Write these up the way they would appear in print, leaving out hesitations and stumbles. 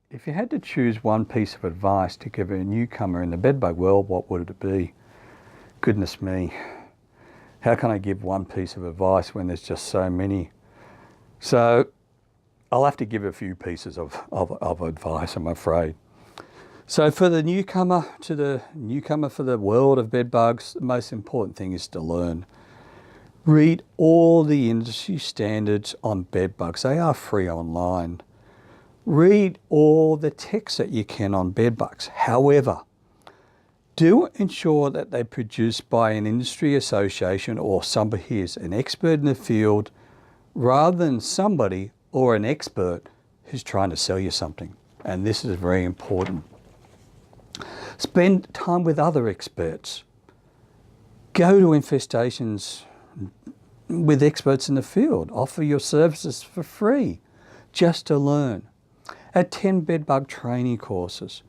If you had to choose one piece of advice to give a newcomer in the bedbug world, what would it be? Goodness me, how can I give one piece of advice when there's just so many? So I'll have to give a few pieces of advice, I'm afraid. So for the newcomer for the world of bedbugs, the most important thing is to learn. Read all the industry standards on bedbugs. They are free online. Read all the texts that you can on bedbugs. However, do ensure that they're produced by an industry association or somebody who's an expert in the field rather than somebody or an expert who's trying to sell you something. And this is very important. Spend time with other experts. Go to infestations with experts in the field. Offer your services for free just to learn. Attend bedbug training courses.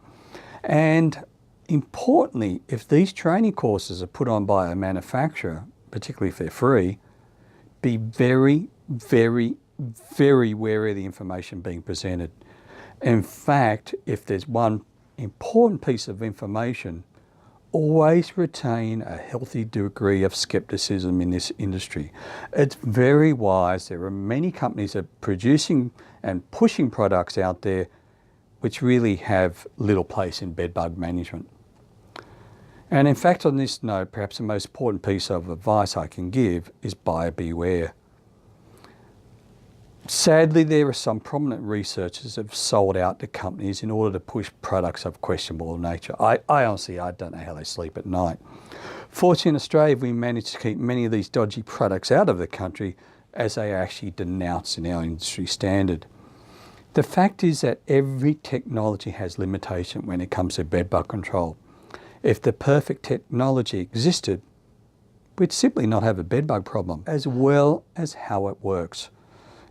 And importantly, if these training courses are put on by a manufacturer, particularly if they're free, be very, very, very wary of the information being presented. In fact, if there's one important piece of information, always retain a healthy degree of skepticism in this industry. It's very wise. There are many companies that are producing and pushing products out there which really have little place in bedbug management. And in fact, on this note, perhaps the most important piece of advice I can give is buyer beware. Sadly, there are some prominent researchers that have sold out to companies in order to push products of questionable nature. I honestly don't know how they sleep at night. Fortunately, in Australia, we managed to keep many of these dodgy products out of the country as they are actually denounced in our industry standard. The fact is that every technology has limitation when it comes to bedbug control. If the perfect technology existed, we'd simply not have a bedbug problem, as well as how it works.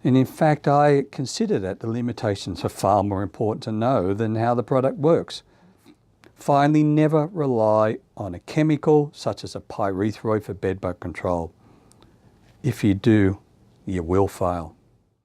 And in fact, I consider that the limitations are far more important to know than how the product works. Finally, never rely on a chemical such as a pyrethroid for bedbug control. If you do, you will fail.